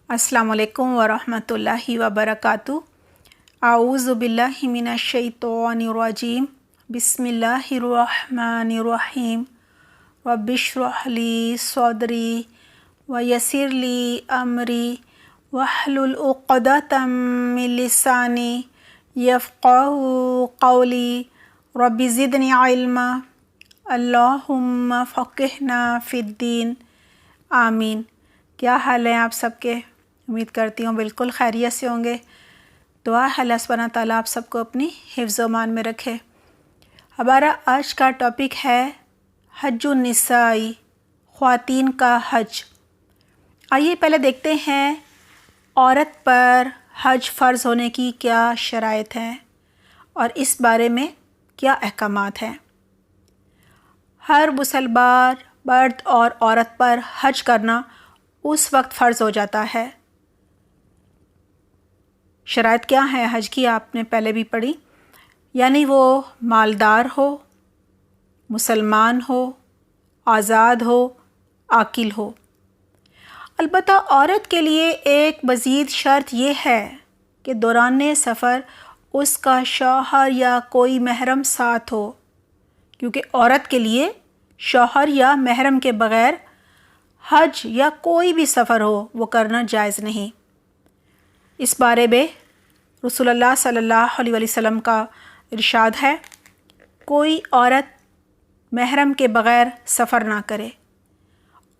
السلام علیکم ورحمۃ اللہ وبرکاتہ۔ اعوذ باللہ من الشیطان الرجیم، بسم اللہ الرحمن الرحیم۔ رب اشرح لی صدری ویسر لی امری واحلل عقدۃ من لسانی یفقہوا قولی رب زدنی علما اللہم فقہنا فی الدین آمین۔ کیا حال ہیں آپ سب کے؟ امید کرتی ہوں بالکل خیریت سے ہوں گے۔ دعا ہے اللہ سبحانہ تعالیٰ آپ سب کو اپنی حفظ و امان میں رکھے۔ ہمارا آج کا ٹاپک ہے حج النساء، خواتین کا حج۔ آئیے پہلے دیکھتے ہیں عورت پر حج فرض ہونے کی کیا شرائط ہیں اور اس بارے میں کیا احکامات ہیں۔ ہر مسلمان مرد اور عورت پر حج کرنا اس وقت فرض ہو جاتا ہے۔ شرائط کیا ہے حج کی؟ آپ نے پہلے بھی پڑھی، یعنی وہ مالدار ہو، مسلمان ہو، آزاد ہو، عاقل ہو۔ البتہ عورت کے لیے ایک مزید شرط یہ ہے کہ دوران سفر اس کا شوہر یا کوئی محرم ساتھ ہو، کیونکہ عورت کے لیے شوہر یا محرم کے بغیر حج یا کوئی بھی سفر ہو وہ کرنا جائز نہیں۔ اس بارے میں رسول اللہ صلی اللہ علیہ وسلم کا ارشاد ہے، کوئی عورت محرم کے بغیر سفر نہ کرے،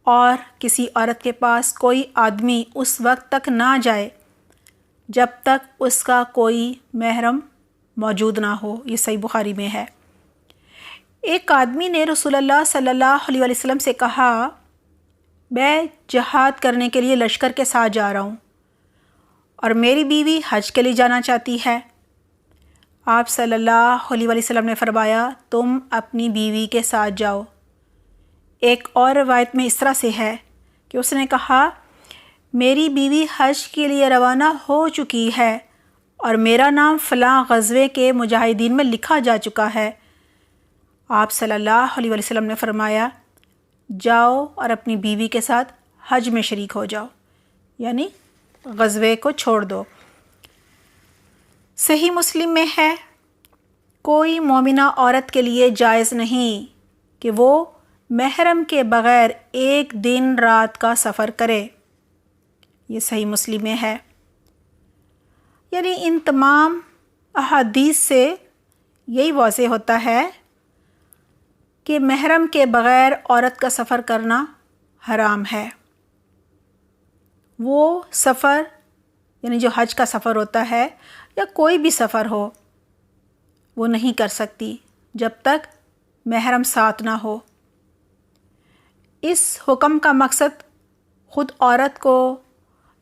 اور کسی عورت کے پاس کوئی آدمی اس وقت تک نہ جائے جب تک اس کا کوئی محرم موجود نہ ہو۔ یہ صحیح بخاری میں ہے۔ ایک آدمی نے رسول اللہ صلی اللہ علیہ وسلم سے کہا، میں جہاد کرنے کے لیے لشکر کے ساتھ جا رہا ہوں اور میری بیوی حج کے لیے جانا چاہتی ہے۔ آپ صلی اللہ علیہ وسلم نے فرمایا، تم اپنی بیوی کے ساتھ جاؤ۔ ایک اور روایت میں اس طرح سے ہے کہ اس نے کہا، میری بیوی حج کے لیے روانہ ہو چکی ہے اور میرا نام فلاں غزوے کے مجاہدین میں لکھا جا چکا ہے۔ آپ صلی اللہ علیہ وسلم نے فرمایا، جاؤ اور اپنی بیوی کے ساتھ حج میں شریک ہو جاؤ، یعنی غزوے کو چھوڑ دو۔ صحیح مسلم میں ہے، کوئی مومنہ عورت کے لیے جائز نہیں کہ وہ محرم کے بغیر ایک دن رات کا سفر کرے۔ یہ صحیح مسلم میں ہے۔ یعنی ان تمام احادیث سے یہی واضح ہوتا ہے کہ محرم کے بغیر عورت کا سفر کرنا حرام ہے۔ وہ سفر یعنی جو حج کا سفر ہوتا ہے یا کوئی بھی سفر ہو وہ نہیں کر سکتی جب تک محرم ساتھ نہ ہو۔ اس حکم کا مقصد خود عورت کو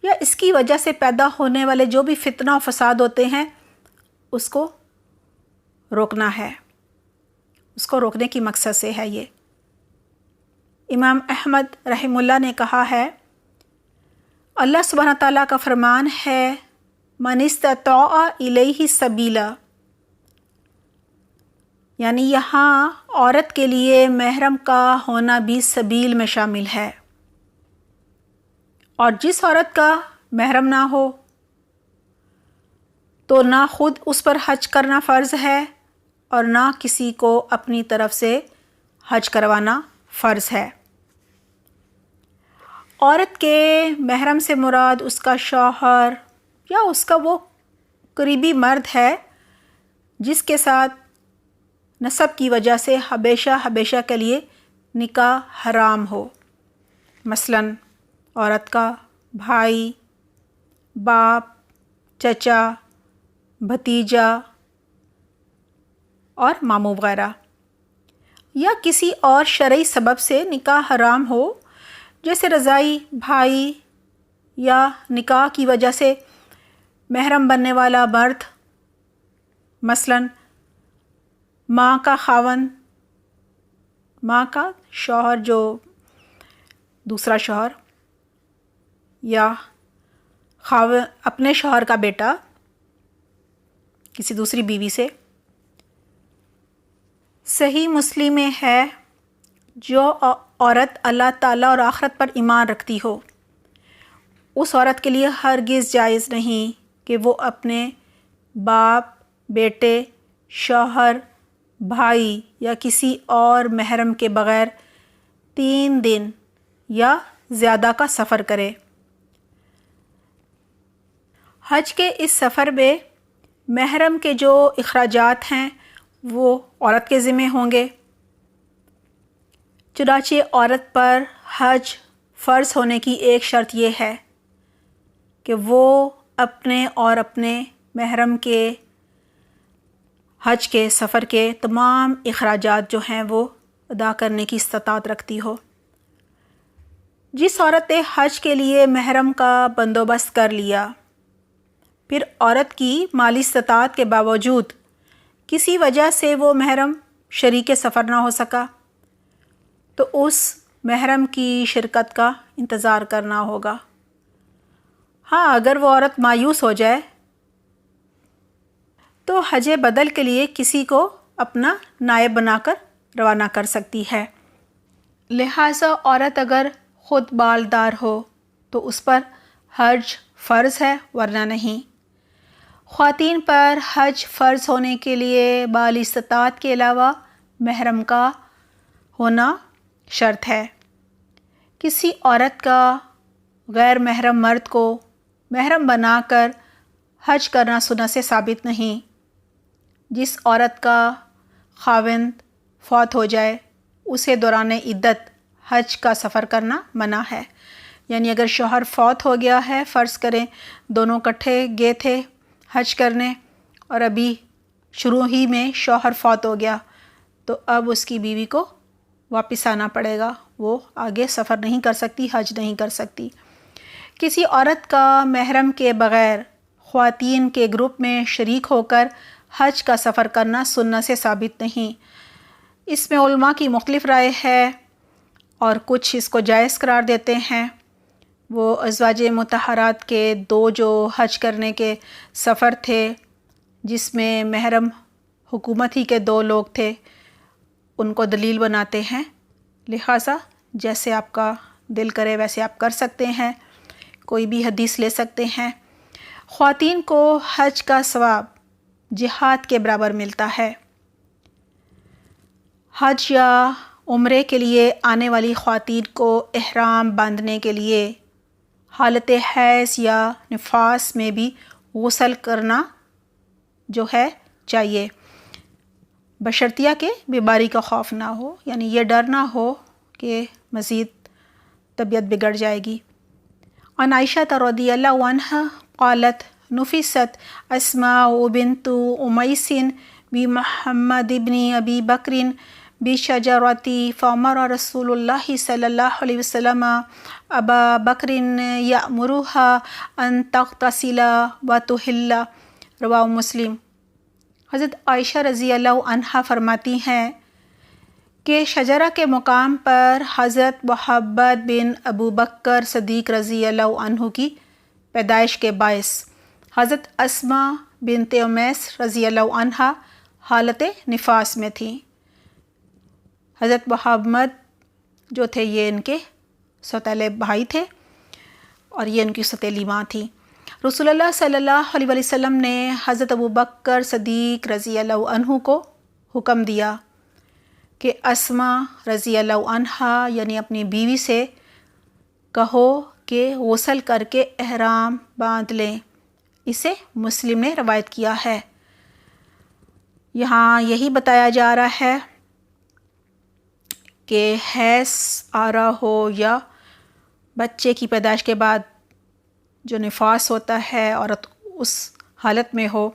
یا اس کی وجہ سے پیدا ہونے والے جو بھی فتنہ و فساد ہوتے ہیں اس کو روکنا ہے، اس کو روکنے کی مقصد سے ہے یہ۔ امام احمد رحمہ اللہ نے کہا ہے، اللہ سبحانہ تعالیٰ کا فرمان ہے، من استطاع الیہ سبیلا، یعنی یہاں عورت کے لیے محرم کا ہونا بھی سبیل میں شامل ہے، اور جس عورت کا محرم نہ ہو تو نہ خود اس پر حج کرنا فرض ہے اور نہ کسی کو اپنی طرف سے حج کروانا فرض ہے۔ عورت کے محرم سے مراد اس کا شوہر یا اس کا وہ قریبی مرد ہے جس کے ساتھ نسب کی وجہ سے ہمیشہ کے لیے نکاح حرام ہو، مثلاً عورت کا بھائی، باپ، چچا، بھتیجا اور ماموں وغیرہ، یا کسی اور شرعی سبب سے نکاح حرام ہو، جیسے رضاعی بھائی یا نکاح کی وجہ سے محرم بننے والا مرد، مثلاً ماں کا خاوند، ماں کا شوہر جو دوسرا شوہر، یا اپنے شوہر کا بیٹا کسی دوسری بیوی سے۔ صحیح مسلم میں ہے، جو عورت اللہ تعالیٰ اور آخرت پر ایمان رکھتی ہو اس عورت کے لیے ہرگز جائز نہیں کہ وہ اپنے باپ، بیٹے، شوہر، بھائی یا کسی اور محرم کے بغیر 3 دن یا زیادہ کا سفر کرے۔ حج کے اس سفر میں محرم کے جو اخراجات ہیں وہ عورت کے ذمہ ہوں گے۔ چنانچہ عورت پر حج فرض ہونے کی ایک شرط یہ ہے کہ وہ اپنے اور اپنے محرم کے حج کے سفر کے تمام اخراجات جو ہیں وہ ادا کرنے کی استطاعت رکھتی ہو۔ جس عورت نے حج کے لیے محرم کا بندوبست کر لیا، پھر عورت کی مالی استطاعت کے باوجود کسی وجہ سے وہ محرم شریک سفر نہ ہو سکا، تو اس محرم کی شرکت کا انتظار کرنا ہوگا۔ ہاں، اگر وہ عورت مایوس ہو جائے تو حج بدل کے لیے کسی کو اپنا نائب بنا کر روانہ کر سکتی ہے۔ لہٰذا عورت اگر خود بالدار ہو تو اس پر حج فرض ہے، ورنہ نہیں۔ خواتین پر حج فرض ہونے کے لیے بالی استطاعت کے علاوہ محرم کا ہونا شرط ہے۔ کسی عورت کا غیر محرم مرد کو محرم بنا کر حج کرنا سنت سے ثابت نہیں۔ جس عورت کا خاوند فوت ہو جائے اسے دوران عدت حج کا سفر کرنا منع ہے۔ یعنی اگر شوہر فوت ہو گیا ہے، فرض کریں دونوں اکٹھے گئے تھے حج کرنے اور ابھی شروع ہی میں شوہر فوت ہو گیا، تو اب اس کی بیوی کو واپس آنا پڑے گا، وہ آگے سفر نہیں کر سکتی، حج نہیں کر سکتی۔ کسی عورت کا محرم کے بغیر خواتین کے گروپ میں شریک ہو کر حج کا سفر کرنا سنت سے ثابت نہیں۔ اس میں علماء کی مختلف رائے ہے اور کچھ اس کو جائز قرار دیتے ہیں۔ وہ ازواج مطہرات کے 2 جو حج کرنے کے سفر تھے جس میں محرم حکومت ہی کے 2 لوگ تھے، ان کو دلیل بناتے ہیں۔ لہٰذا جیسے آپ کا دل کرے ویسے آپ کر سکتے ہیں، کوئی بھی حدیث لے سکتے ہیں۔ خواتین کو حج کا ثواب جہاد کے برابر ملتا ہے۔ حج یا عمرے کے لیے آنے والی خواتین کو احرام باندھنے کے لیے حالت حیض یا نفاس میں بھی غسل کرنا جو ہے چاہیے، بشرطیہ کہ بیماری کا خوف نہ ہو، یعنی یہ ڈر نہ ہو کہ مزید طبیعت بگڑ جائے گی۔ عن عائشہ رضی اللہ عنہا قالت نفست اسماء بنت امیس بمحمد بن ابی بکر بشجرۃ فامر رسول اللہ صلی اللہ علیہ وسلم ابا بکر یأمرها ان تغتسل وتحل، رواہ مسلم۔ حضرت عائشہ رضی اللہ عنہا فرماتی ہیں کہ شجرہ کے مقام پر حضرت محمد بن ابو بکر صدیق رضی اللہ عنہ کی پیدائش کے باعث حضرت اسماء بنت امیس رضی اللہ عنہا حالت نفاس میں تھیں۔ حضرت محمد جو تھے یہ ان کے سوتیلے بھائی تھے اور یہ ان کی سوتیلی ماں تھی۔ رسول اللہ صلی اللہ علیہ وسلم نے حضرت ابو بکر صدیق رضی اللہ عنہ کو حکم دیا کہ اسماء رضی اللہ عنہا یعنی اپنی بیوی سے کہو کہ غسل کر کے احرام باندھ لیں۔ اسے مسلم نے روایت کیا ہے۔ یہاں یہی بتایا جا رہا ہے کہ حیض آ رہا ہو یا بچے کی پیدائش کے بعد جو نفاس ہوتا ہے عورت اس حالت میں ہو،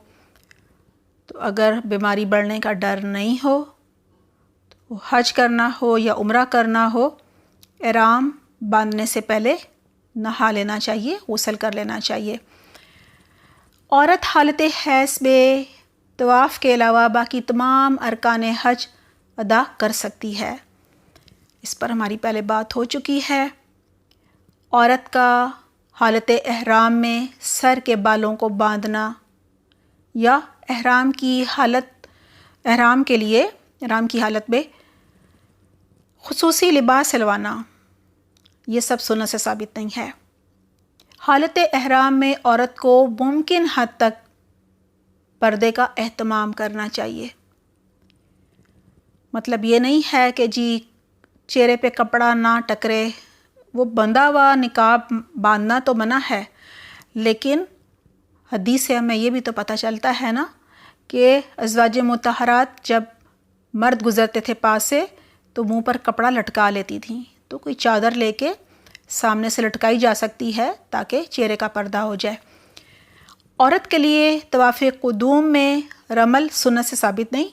تو اگر بیماری بڑھنے کا ڈر نہیں ہو تو حج کرنا ہو یا عمرہ کرنا ہو، احرام باندھنے سے پہلے نہا لینا چاہیے، غسل کر لینا چاہیے۔ عورت حالت حیض میں طواف کے علاوہ باقی تمام ارکان حج ادا کر سکتی ہے۔ اس پر ہماری پہلے بات ہو چکی ہے۔ عورت کا حالت احرام میں سر کے بالوں کو باندھنا یا احرام کی حالت میں خصوصی لباس سلوانا، یہ سب سنت سے ثابت نہیں ہے۔ حالت احرام میں عورت کو ممکن حد تک پردے کا اہتمام کرنا چاہیے۔ مطلب یہ نہیں ہے کہ جی چہرے پہ کپڑا نہ ٹکرے، وہ بندھا ہوا نقاب باندھنا تو منع ہے، لیکن حدیث سے ہمیں یہ بھی تو پتہ چلتا ہے نا کہ ازواج مطہرات جب مرد گزرتے تھے پاس سے تو منہ پر کپڑا لٹکا لیتی تھیں، تو کوئی چادر لے کے سامنے سے لٹکائی جا سکتی ہے تاکہ چہرے کا پردہ ہو جائے۔ عورت کے لیے طواف قدوم میں رمل سنت سے ثابت نہیں،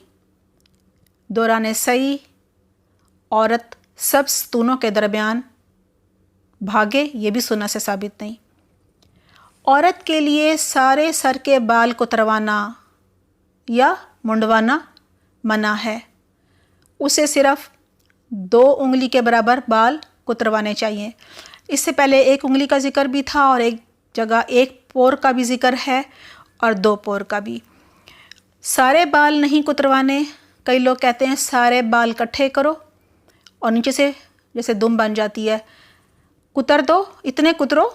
دوران سعی عورت سب ستونوں کے درمیان بھاگے، یہ بھی سنت سے ثابت نہیں۔ عورت کے لیے سارے سر کے بال کتروانا یا منڈوانا منع ہے، اسے صرف 2 انگلی کے برابر بال کتروانے چاہیے۔ اس سے پہلے 1 انگلی کا ذکر بھی تھا اور ایک جگہ 1 پور کا بھی ذکر ہے اور 2 پور کا بھی۔ سارے بال نہیں کتروانے، کئی لوگ کہتے ہیں سارے بال اکٹھے کرو اور نیچے سے جیسے دم بن جاتی ہے، کتر دو، اتنے کترو،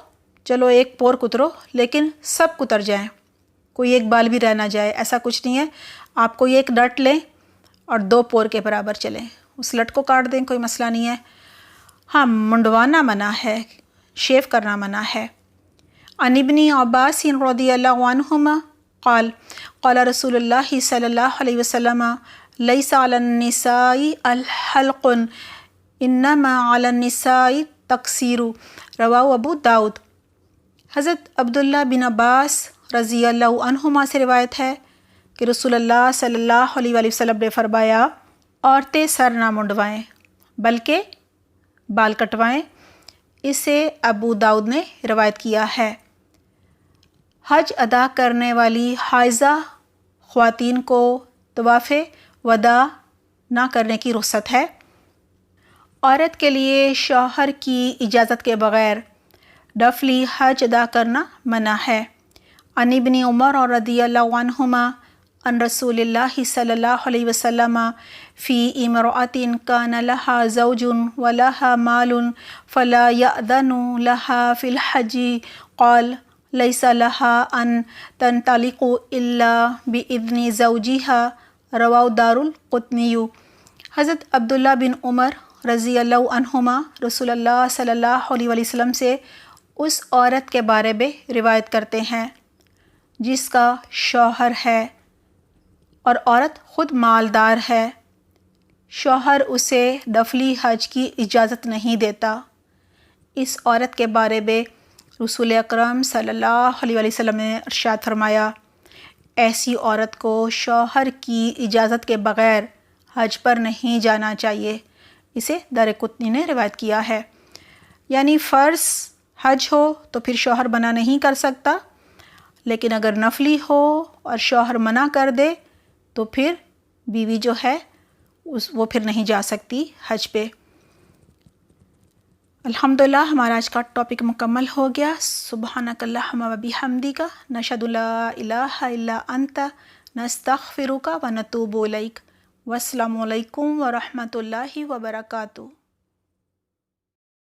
چلو 1 پور کترو، لیکن سب کتر جائیں، کوئی 1 بال بھی رہ نہ جائے، ایسا کچھ نہیں ہے۔ آپ کوئی 1 ڈٹ لیں اور 2 پور کے برابر چلیں، اس لٹ کو کاٹ دیں، کوئی مسئلہ نہیں ہے۔ ہاں، منڈوانا منع ہے، شیو کرنا منع ہے۔ عن ابن عباس رضی اللہ عنہما قال قال رسول اللہ صلی اللہ علیہ وسلم لیس علی النساء الحلق انما علی النساء تقصیر، رواہ ابو داؤد۔ حضرت عبداللہ بن عباس رضی اللہ عنہما سے روایت ہے کہ رسول اللہ صلی اللہ علیہ وآلہ وسلم نے فرمایا، عورتیں سر نہ منڈوائیں بلکہ بال کٹوائیں۔ اسے ابو داؤد نے روایت کیا ہے۔ حج ادا کرنے والی حائضہ خواتین کو طواف وداع نہ کرنے کی رخصت ہے۔ عورت کے لیے شوہر کی اجازت کے بغیر نفلی حج ادا کرنا منع ہے۔ عن ابن عمر رضی اللہ عنہما عن رسول اللہ صلی اللہ علیہ وسلم فی امرأة کان لها زوج ولها مال فلا یأذن لها فی الحج قال لیس لها ان تنطلق الا بإذن زوجها، رواہ دار القطنی۔ حضرت عبداللہ بن عمر رضی اللہ عنہما رسول اللہ صلی اللہ علیہ وآلہ وسلم سے اس عورت کے بارے میں روایت کرتے ہیں جس کا شوہر ہے اور عورت خود مالدار ہے، شوہر اسے نفلی حج کی اجازت نہیں دیتا۔ اس عورت کے بارے میں رسول اکرم صلی اللہ علیہ وآلہ وسلم نے ارشاد فرمایا، ایسی عورت کو شوہر کی اجازت کے بغیر حج پر نہیں جانا چاہیے۔ اسے دارقطنی نے روایت کیا ہے۔ یعنی فرض حج ہو تو پھر شوہر منع نہیں کر سکتا، لیکن اگر نفلی ہو اور شوہر منع کر دے تو پھر بیوی جو ہے وہ پھر نہیں جا سکتی حج پہ۔ الحمدللہ ہمارا آج کا ٹاپک مکمل ہو گیا۔ سبحانک اللہم و بحمدک، نشہد لا الہ الا انت، نستغفرک و نتوب الیک۔ والسلام علیکم ورحمۃ اللہ وبرکاتہ۔